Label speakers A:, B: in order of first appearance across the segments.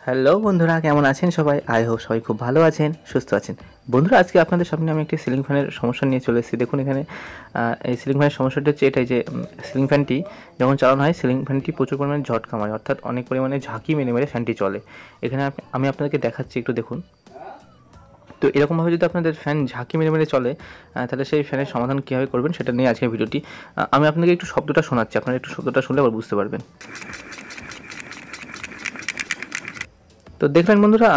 A: Hello বন্ধুরা, কেমন আছেন সবাই? আই হোপ সবাই খুব ভালো আছেন, সুস্থ আছেন। বন্ধুরা, আজকে আপনাদের সামনে আমি একটি সিলিং ফ্যানের সমস্যা নিয়ে চলে এসেছি। দেখুন এখানে এই সিলিং ফ্যানের সমস্যাটা হচ্ছে এটাই যে সিলিং ফ্যানটি যখন চালানো হয় সিলিং ফ্যানটি প্রচুর পরিমাণে ঝটকা মারে, অর্থাৎ অনেক পরিমাণে ঝাঁকি মেরে মেরে ফ্যানটি চলে। এখানে আমি আপনাদেরকে দেখাচ্ছি, একটু দেখুন। তো এরকমভাবে যদি আপনাদের ফ্যান ঝাঁকি মেরে মেরে চলে, তাহলে সেই ফ্যানের সমাধান কীভাবে করবেন সেটা নিয়ে আজকের ভিডিওটি। আমি আপনাকে একটু শব্দটা শোনাচ্ছি, আপনারা একটু শব্দটা শুনলে আবার বুঝতে পারবেন। তো দেখলেন বন্ধুরা,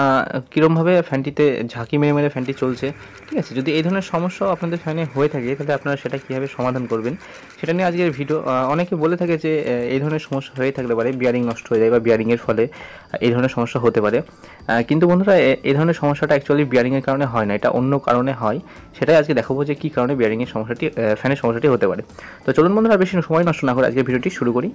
A: কীরকমভাবে ফ্যানটিতে ঝাঁকি মেরে মেরে ফ্যানটি চলছে। ঠিক আছে, যদি এই ধরনের সমস্যাও আপনাদের ফ্যানে হয়ে থাকে তাহলে আপনারা সেটা কীভাবে সমাধান করবেন সেটা নিয়ে আজকের ভিডিও। অনেকে বলে থাকে যে এই ধরনের সমস্যা হয়ে থাকতে পারে, বিয়ারিং নষ্ট হয়ে যায় বা বিয়ারিংয়ের ফলে এই ধরনের সমস্যা হতে পারে। কিন্তু বন্ধুরা, এই ধরনের সমস্যাটা অ্যাকচুয়ালি বিয়ারিংয়ের কারণে হয় না, এটা অন্য কারণে হয়। সেটাই আজকে দেখাবো যে কী কারণে বিয়ারিংয়ের সমস্যাটি, ফ্যানের সমস্যাটি হতে পারে। তো চলুন বন্ধুরা, বেশি সময় নষ্ট না করে আজকের ভিডিওটি শুরু করি।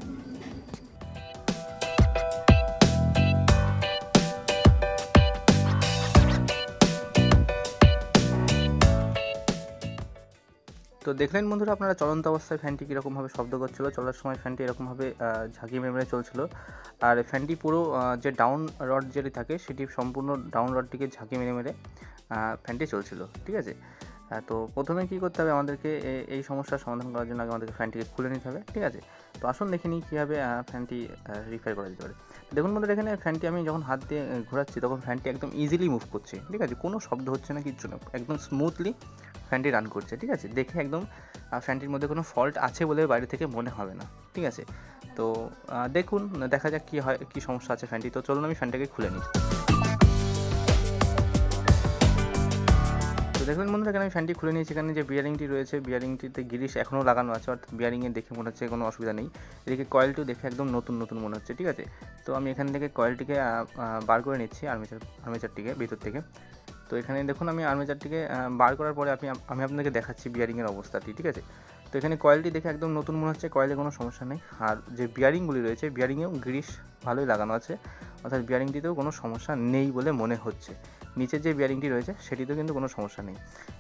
A: তো দেখলেন বন্ধুরা, আপনারা চলন্ত অবস্থায় ফ্যানটি কীরকমভাবে শব্দ করছিল, চলার সময় ফ্যানটি এরকমভাবে ঝাঁকিয়ে মেরে মেরে চলছিল। আর ফ্যানটি পুরো যে ডাউন রড যেটি থাকে সেটি সম্পূর্ণ ডাউন রডটিকে ঝাঁকিয়ে মেরে মেরে ফ্যানটি চলছিল। ঠিক আছে, তো প্রথমে কী করতে হবে আমাদেরকে, এই সমস্যার সমাধান করার জন্য আগে আমাদেরকে ফ্যানটিকে খুলে নিতে হবে। ঠিক আছে, তো আসুন দেখে নিই কীভাবে ফ্যানটি রিপেয়ার করা যেতে পারে। দেখুন বন্ধুরা, এখানে ফ্যানটি আমি যখন হাত দিয়ে ঘোরাচ্ছি তখন ফ্যানটি একদম ইজিলি মুভ করছে। ঠিক আছে, কোনো শব্দ হচ্ছে না, কিচ্ছু না, একদম স্মুথলি ফ্যানটি রান করছে। ঠিক আছে, দেখে একদম ফ্যানটির মধ্যে কোনো ফল্ট আছে বলে বাইরে থেকে মনে হবে না। ঠিক আছে, তো দেখুন, দেখা যাক কী হয়, কী সমস্যা আছে ফ্যানটি। তো চলুন আমি ফ্যানটাকে খুলে নিই। তো দেখুন বন্ধুরা, এখানে আমি ফ্যানটি খুলে নিয়েছি। এখানে যে বিয়ারিংটি রয়েছে, বিয়ারিংটিতে গ্রিস এখনও লাগানো আছে, অর্থাৎ বিয়ারিংয়ে দেখে মনে হচ্ছে কোনো অসুবিধা নেই। এদিকে কয়েলটিও দেখে একদম নতুন নতুন মনে হচ্ছে। ঠিক আছে, তো আমি এখান থেকে কয়েলটিকে বার করে নিচ্ছি, আর্মেচারটিকে ভিতর থেকে। তো এখানে দেখুন, আমি আর্মেচারটিকে বার করার পরে আমি আপনাকে দেখাচ্ছি বিয়ারিংয়ের অবস্থাটি। ঠিক আছে, তো এখানে কয়েলটি দেখে একদম নতুন মনে হচ্ছে, কয়েলে কোনো সমস্যা নেই। আর যে বিয়ারিংগুলি রয়েছে, বিয়ারিংয়েও গ্রিস ভালোই লাগানো আছে, অর্থাৎ বিয়ারিংটিতেও কোনো সমস্যা নেই বলে মনে হচ্ছে। নিচের যে বিয়ারিংটি রয়েছে সেটিতেও কিন্তু কোনো সমস্যা নেই।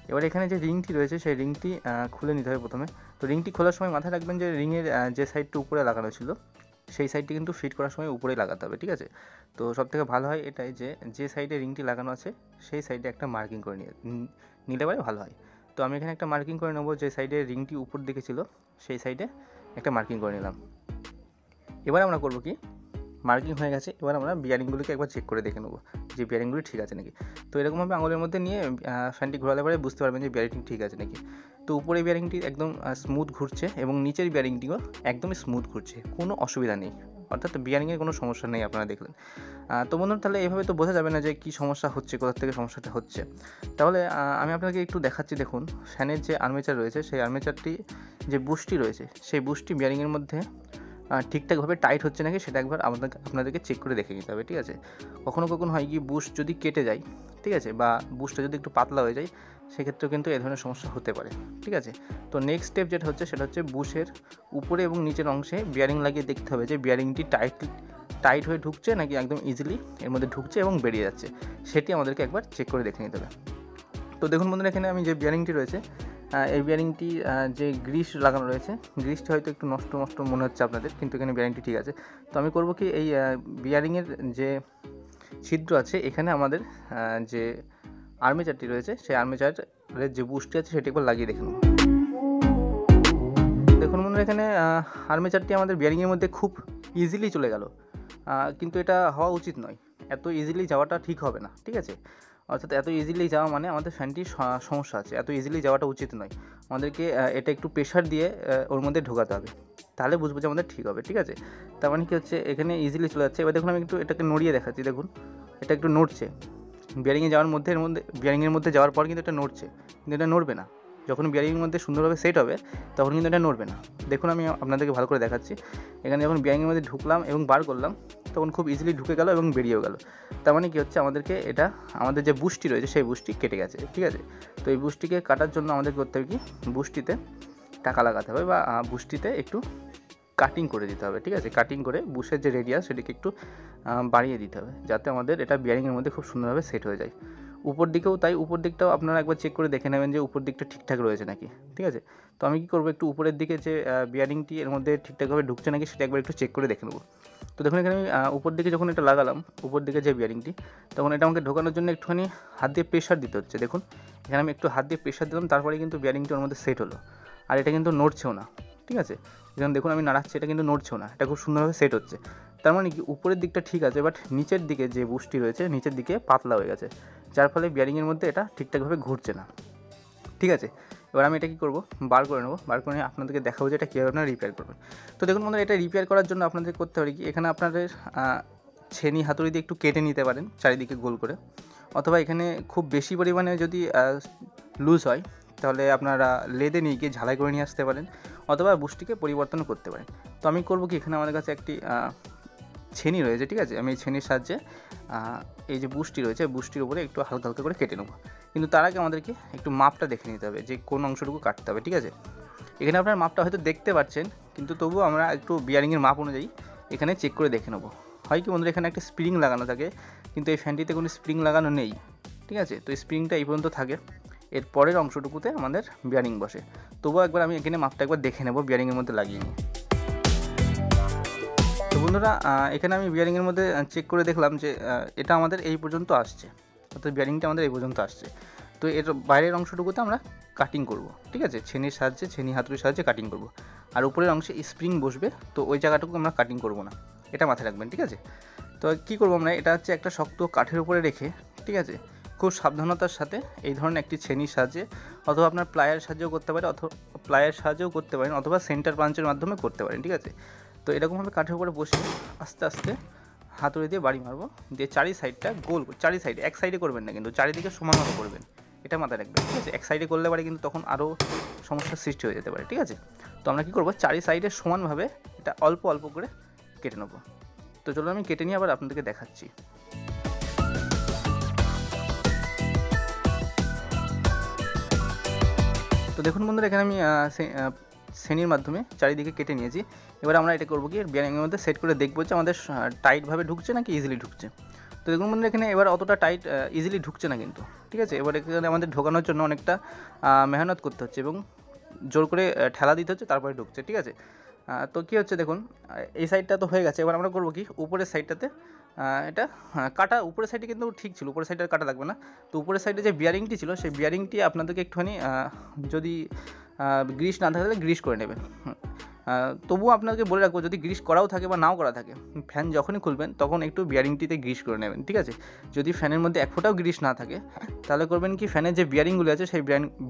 A: এবার এখানে যে রিংটি রয়েছে সেই রিংটি খুলে নিতে হবে প্রথমে। তো রিংটি খোলার সময় মাথায় রাখবেন যে রিংয়ের যে সাইডটি উপরে লাগানো ছিল সেই সাইডটি কিন্তু ফিট করার সময় উপরেই লাগাতে হবে। ঠিক আছে, তো সবথেকে ভালো হয় এটাই যে সাইডে রিংটি লাগানো আছে সেই সাইডে একটা মার্কিং করে নিলে পরে ভালো হয়। তো আমি এখানে একটা মার্কিং করে নেবো, যে সাইডে রিংটি উপর দিকে ছিল সেই সাইডে একটা মার্কিং করে নিলাম। এবার আমরা করবো কি, মার্কিং হয়ে গেছে, এবার আমরা বিয়ারিংগুলোকে একবার চেক করে দেখে নেবো যে বিয়ারিংগুলি ঠিক আছে নাকি। তো এরকমভাবে আঙুলের মধ্যে নিয়ে ফ্যানটি ঘোরালে পরে বুঝতে পারবেন যে বিয়ারিং ঠিক আছে নাকি। তো উপরে বিয়ারিংটি একদম স্মুথ ঘুরছে এবং নিচের বিয়ারিংটিও একদমই স্মুথ ঘুরছে, কোনো অসুবিধা নেই, অর্থাৎ বিয়ারিংয়ের কোনো সমস্যা নেই, আপনারা দেখলেন। তো বন্ধুরা, তাহলে এভাবে তো বোঝা যাবে না যে কী সমস্যা হচ্ছে, কোথা থেকে সমস্যাটা হচ্ছে। তাহলে আমি আপনাকে একটু দেখাচ্ছি। দেখুন, ফ্যানের যে আর্মেচার রয়েছে সেই আর্মেচারটি যে বুশটি রয়েছে সেই বুশটি বিয়ারিংয়ের মধ্যে ঠিকঠাকভাবে টাইট হচ্ছে নাকি সেটা একবার আপনাদেরকে চেক করে দেখে নিতে হবে। ঠিক আছে, কখনো কখনো হয় কি, বুশ যদি কেটে যায়, ঠিক আছে, বা বুশটা যদি একটু পাতলা হয়ে যায়, সেক্ষেত্রেও কিন্তু এই ধরনের সমস্যা হতে পারে। ঠিক আছে, তো নেক্সট স্টেপ যেটা হচ্ছে সেটা হচ্ছে বুশের উপরে এবং নিচের অংশে বিয়ারিং লাগিয়ে দেখতে হবে যে বিয়ারিংটি টাইট হয়ে ঢুকছে নাকি একদম ইজিলি এর মধ্যে ঢুকছে এবং বেরিয়ে যাচ্ছে, সেটি আমাদেরকে একবার চেক করে দেখে নিতে হবে। তো দেখুন বন্ধুরা, এখানে আমি যে বিয়ারিংটি রয়েছে, এই বিয়ারিংটি যে গ্রিস লাগানো রয়েছে, গ্রিসটি হয়তো একটু নষ্ট নষ্ট মনে হচ্ছে আপনাদের, কিন্তু এখানে বিয়ারিংটি ঠিক আছে। তো আমি করব কি, এই বিয়ারিংয়ের যে ছিদ্র আছে এখানে আমাদের যে আর্মেচারটি রয়েছে সেই আর্মেচারের যে বুশটি আছে সেটি একবার লাগিয়ে দেখে নেব। দেখুন বন্ধুরা, এখানে আর্মেচারটি আমাদের বিয়ারিংয়ের মধ্যে খুব ইজিলি চলে গেল, কিন্তু এটা হওয়া উচিত নয়, এত ইজিলি যাওয়াটা ঠিক হবে না। ঠিক আছে, অর্থাৎ এত ইজিলি যাওয়া মানে আমাদের ফ্যানটির সমস্যা আছে, এত ইজিলি যাওয়াটা উচিত নয়। আমাদেরকে এটা একটু প্রেশার দিয়ে ওর মধ্যে ঢোকাতে হবে, তাহলে বুঝবো যে আমাদের ঠিক হবে। ঠিক আছে, তার মানে কী হচ্ছে, এখানে ইজিলি চলে যাচ্ছে। এবার দেখুন, আমি একটু এটাকে নড়িয়ে দেখাচ্ছি। দেখুন, এটা একটু নড়ছে, বিয়ারিংয়ে যাওয়ার মধ্যে বিয়ারিংয়ের মধ্যে যাওয়ার পর কিন্তু এটা নড়ছে, কিন্তু এটা নড়বে না। যখন বিয়ারিংয়ের মধ্যে সুন্দরভাবে সেট হবে তখন কিন্তু এটা নড়বে না। দেখুন, আমি আপনাদেরকে ভালো করে দেখাচ্ছি। এখানে যখন বিয়ারিংয়ের মধ্যে ঢুকলাম এবং বার করলাম তখন খুব ইজিলি ঢুকে গেল এবং বেরিয়েও গেল। তার মানে কী হচ্ছে, আমাদেরকে এটা আমাদের যে বুশটি রয়েছে সেই বুশটি কেটে গেছে। ঠিক আছে, তো এই বুশটিকে কাটার জন্য আমাদের করতে হবে কি, বুশটিতে টাকা লাগাতে হবে বা বুশটিতে একটু কাটিং করে দিতে হবে। ঠিক আছে, কাটিং করে বুশের যে রেডিয়াস সেটিকে একটু বাড়িয়ে দিতে হবে, যাতে আমাদের এটা বিয়ারিংয়ের মধ্যে খুব সুন্দরভাবে সেট হয়ে যায়। উপর দিকেও তাই, উপর দিকটাও আপনারা একবার চেক করে দেখে নেবেন যে উপর দিকটা ঠিকঠাক রয়েছে নাকি। ঠিক আছে, তো আমি কী করবো, একটু উপরের দিকে যে বিয়ারিংটি এর মধ্যে ঠিকঠাকভাবে ঢুকছে নাকি সেটা একবার একটু চেক করে দেখে নেবো। তো দেখুন এখানে আমি উপর দিকে যখন এটা লাগালাম, উপর দিকে যে বিয়ারিংটি, তখন এটা আমাকে ঢোকানোর জন্য একটুখানি হাত দিয়ে প্রেশার দিতে হচ্ছে। দেখুন এখানে আমি একটু হাত দিয়ে প্রেশার দিলাম, তারপরে কিন্তু বিয়ারিংটি ওর মধ্যে সেট হলো। আর এটা কিন্তু নড়ছেও না, ঠিক আছে। যেমন দেখুন আমি নাড়াচ্ছি, এটা কিন্তু নড়ছেও না, এটা খুব সুন্দরভাবে সেট হচ্ছে। তার মানে কি উপরের দিকটা ঠিক আছে, বাট নিচের দিকে যে বুশটি রয়েছে নিচের দিকে পাতলা হয়ে গেছে, যার ফলে বিয়ারিংয়ের মধ্যে এটা ঠিকঠাকভাবে ঘুরছে না, ঠিক আছে। এবার আমি এটা কী করবো, বার করে নেবো। বার করে নিয়ে আপনাদেরকে দেখাবো যে এটা কীভাবে আপনারা রিপেয়ার করবেন। তো দেখুন বন্ধুরা, এটা রিপেয়ার করার জন্য আপনাদের করতে হবে কি, এখানে আপনাদের ছেনি হাতুড়ি দিয়ে একটু কেটে নিতে পারেন চারিদিকে গোল করে, অথবা এখানে খুব বেশি পরিমাণে যদি লুজ হয় তাহলে আপনারা লেদে নিয়ে গিয়ে ঝালাই করে নিয়ে আসতে পারেন, অথবা বুশটিকে পরিবর্তন করতে পারেন। তো আমি করবো কি, এখানে আমাদের কাছে একটি ছেনি রয়েছে, ঠিক আছে। আমি এই ছেনির সাহায্যে এই যে বুশটি রয়েছে বুশটির উপরে একটু হালকা হালকা করে কেটে নেবো। কিন্তু তার আগে আমাদেরকে একটু মাপটা দেখে নিতে হবে যে কোন অংশটুকু কাটতে হবে, ঠিক আছে। এখানে আপনার মাপটা হয়তো দেখতে পাচ্ছেন, কিন্তু তবুও আমরা একটু বিয়ারিংয়ের মাপ অনুযায়ী এখানে চেক করে দেখে নেবো। হয় কি বন্ধুরা, এখানে একটা স্প্রিং লাগানো থাকে, কিন্তু এই ফ্যানটিতে কোনো স্প্রিং লাগানো নেই, ঠিক আছে। তো স্প্রিংটা এই পর্যন্ত থাকে, এর পরের অংশটুকুতে আমাদের বিয়ারিং বসে। তবুও একবার আমি এখানে মাপটা একবার দেখে নেবো বিয়ারিংয়ের মধ্যে লাগিয়ে নিয়ে। তো বন্ধুরা, এখানে আমি বিয়ারিংয়ের মধ্যে চেক করে দেখলাম যে এটা আমাদের এই পর্যন্ত আসছে, অর্থাৎ বিয়ারিংটা আমাদের এই পর্যন্ত আসছে। তো এর বাইরের অংশটুকুতে আমরা কাটিং করব, ঠিক আছে, ছেনির সাহায্যে, ছেনি হাতুড়ির সাহায্যে কাটিং করব। আর উপরের অংশে স্প্রিং বসবে, তো ওই জায়গাটুকু আমরা কাটিং করব না, এটা মাথায় রাখবেন, ঠিক আছে। তো কী করবো আমরা, এটা হচ্ছে একটা শক্ত কাঠের উপরে রেখে, ঠিক আছে, খুব সাবধানতার সাথে এই ধরনের একটি ছেনির সাহায্যে, অথবা আপনার প্লায়ের সাহায্যেও করতে পারেন, অথবা প্লায়ের সাহায্যেও করতে পারেন, অথবা সেন্টার পাঞ্চের মাধ্যমে করতে পারেন, ঠিক আছে। তো এরকমভাবে কাঠের উপরে বসে আস্তে আস্তে হাতুড়ি দিয়ে বাড়ি মারবো, দিয়ে চারি সাইডটা গোল, চারি সাইডে, এক সাইডে করবেন না কিন্তু, চারিদিকে সমানভাবে করবেন, এটা মাথায় রাখবেন, ঠিক আছে। এক সাইডে করলে পারে কিন্তু তখন আরও সমস্যার সৃষ্টি হয়ে যেতে পারে, ঠিক আছে। তো আমরা কী করবো, চারি সাইডে সমানভাবে এটা অল্প অল্প করে কেটে নেবো। তো চলো আমি কেটে নিয়ে আবার আপনাদেরকে দেখাচ্ছি। তো দেখুন বন্ধুরা, এখানে আমি ছেনির মাধ্যমে চারিদিকে কেটে নিয়েছি। এবার আমরা এটা করবো কি, বিয়ারিংয়ের মধ্যে সেট করে দেখবো যে আমাদের টাইটভাবে ঢুকছে নাকি ইজিলি ঢুকছে। তো দেখুন বন্ধুরা, এখানে এবার অতটা টাইট ইজিলি ঢুকছে না কিন্তু, ঠিক আছে। এবার এখানে আমাদের ঢোকানোর জন্য অনেকটা মেহনত করতে হচ্ছে এবং জোর করে ঠেলা দিতে হচ্ছে, তারপরে ঢুকছে, ঠিক আছে। তো কী হচ্ছে দেখুন, এই সাইডটা তো হয়ে গেছে। এবার আমরা করবো কি, উপরের সাইডটাতে এটা কাটা, উপরের সাইডে কিন্তু ঠিক ছিল, উপরের সাইডে কাটা লাগবে না। তো উপরের সাইডে যে বিয়ারিংটি ছিল সেই বিয়ারিংটি আপনাদেরকে একটুখানি যদি গ্রিস না থাকে তাহলে গ্রিস করে নেবেন। তবুও আপনাকে বলে রাখবো, যদি গ্রিস করাও থাকে বা নাও করা থাকে, ফ্যান যখনই খুলবেন তখন একটু বিয়ারিংটিতে গ্রিস করে নেবেন, ঠিক আছে। যদি ফ্যানের মধ্যে এক ফোঁটাও গ্রিস না থাকে তাহলে করবেন কি, ফ্যানের যে বিয়ারিংগুলি আছে সেই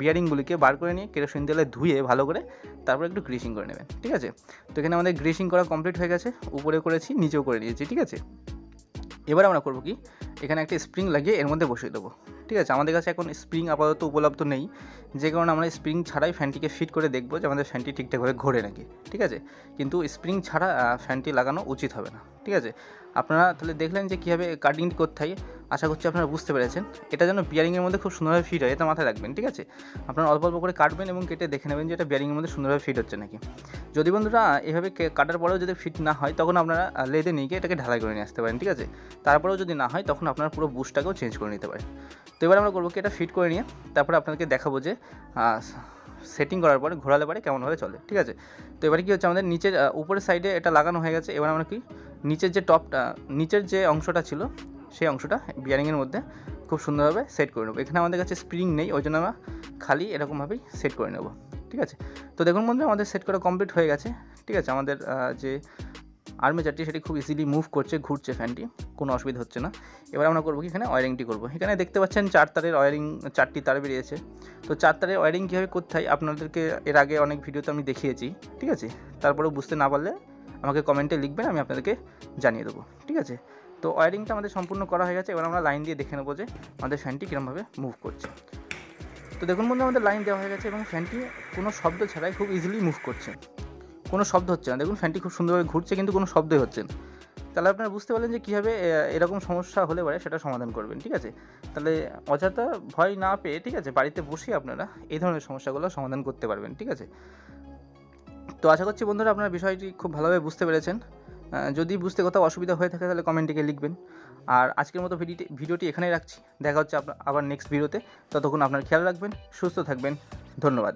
A: বিয়ারিংগুলিকে বার করে নিয়ে কেরোসিন তেলে ধুয়ে ভালো করে তারপর একটু গ্রিসিং করে নেবেন, ঠিক আছে। তো এখানে আমাদের গ্রিসিং করা কমপ্লিট হয়ে গেছে, উপরে করেছি, নিচেও করে নিয়েছি, ঠিক আছে। এবার আমরা করবো কি, এখানে একটা স্প্রিং লাগিয়ে এর মধ্যে বসিয়ে দেবো, ঠিক আছে। আমাদের কাছে এখন স্প্রিং আপাতত উপলব্ধ নেই, যে কারণে আমরা স্প্রিং ছাড়াই ফ্যানটিকে ফিট করে দেখবো যে আমাদের ফ্যানটি ঠিকঠাকভাবে ঘোরে নাকি, ঠিক আছে। কিন্তু স্প্রিং ছাড়া ফ্যানটি লাগানো উচিত হবে না, ঠিক আছে। আপনারা তাহলে দেখলেন যে কীভাবে কাটিংটি করতে হয়, আশা করছি আপনারা বুঝতে পেরেছেন। এটা যেন বিয়ারিংয়ের মধ্যে খুব সুন্দরভাবে ফিট হয়, এটা মাথায় রাখবেন, ঠিক আছে। আপনারা অল্প অল্প করে কাটবেন এবং কেটে দেখে নেবেন যে এটা বিয়ারিংয়ের মধ্যে সুন্দরভাবে ফিট হচ্ছে নাকি। যদি বন্ধুরা এভাবে কাটার পরেও যদি ফিট না হয়, তখন আপনারা লেদে নিয়ে গিয়ে এটাকে ঢালাই করে নিয়ে আসতে পারেন, ঠিক আছে। তারপরেও যদি না হয় তখন আপনারা পুরো বুশটাকেও চেঞ্জ করে নিতে পারেন। তো এবার আমরা করবো কি, এটা ফিট করে নিয়ে তারপরে আপনাদেরকে দেখাবো যে সেটিং করার পরে ঘোরালে পরে কেমনভাবে চলে, ঠিক আছে। তো এবারে কী হচ্ছে, আমাদের নিচের উপরের সাইডে এটা লাগানো হয়ে গেছে। এবার আমরা কি, নিচের যে টপটা, নিচের যে অংশটা ছিল সেই অংশটা বিয়ারিংয়ের মধ্যে খুব সুন্দরভাবে সেট করে নেবো। এখানে আমাদের কাছে স্প্রিং নেই, ওই জন্য আমরা খালি এরকমভাবেই সেট করে নেব, ঠিক আছে। তো দেখুন বন্ধু, আমাদের সেট করা কমপ্লিট হয়ে গেছে, ঠিক আছে। আমাদের যে আর্মেচারটি সেটি খুব ইজিলি মুভ করছে, ঘুরছে ফ্যানটি, কোনো অসুবিধা হচ্ছে না। এবার আমরা করবো কি, এখানে ওয়ারিংটি করবো। এখানে দেখতে পাচ্ছেন 4 তারের ওয়ারিং, 4টি তার বেরিয়েছে। তো 4 তারের ওয়ারিং কীভাবে করতে হয় আপনাদেরকে এর আগে অনেক ভিডিওতে আমি দেখিয়েছি, ঠিক আছে। তারপরেও বুঝতে না পারলে আমাকে কমেন্টে লিখবেন, আমি আপনাদেরকে জানিয়ে দেবো, ঠিক আছে। তো ওয়ারিংটা আমাদের সম্পূর্ণ করা হয়ে গেছে। এবার আমরা লাইন দিয়ে দেখে নেবো যে আমাদের ফ্যানটি কীরকমভাবে মুভ করছে। তো দেখুন বন্ধু, আমাদের লাইন দেওয়া হয়ে গেছে এবং ফ্যানটি কোনো শব্দ ছাড়াই খুব ইজিলি মুভ করছে, কোনো শব্দ হচ্ছে না। দেখুন ফ্যানটি খুব সুন্দরভাবে ঘুরছে, কিন্তু কোনো শব্দই হচ্ছে না। তাহলে আপনারা বুঝতে পারলেন যে কীভাবে এরকম সমস্যা হলে পরে সেটা সমাধান করবেন, ঠিক আছে। তাহলে অযথা ভয় না পেয়ে, ঠিক আছে, বাড়িতে বসে আপনারা এই ধরনের সমস্যাগুলো সমাধান করতে পারবেন, ঠিক আছে। তো আশা করছি বন্ধুরা আপনারা বিষয়টি খুব ভালোভাবে বুঝতে পেরেছেন। যদি বুঝতে কোথাও অসুবিধা হয়ে থাকে তাহলে কমেন্টে লিখবেন। আর আজকের মতো ভিডিওটি এখানেই রাখছি। দেখা হচ্ছে আবার নেক্সট ভিডিওতে। ততক্ষণ আপনার খেয়াল রাখবেন, সুস্থ থাকবেন। ধন্যবাদ।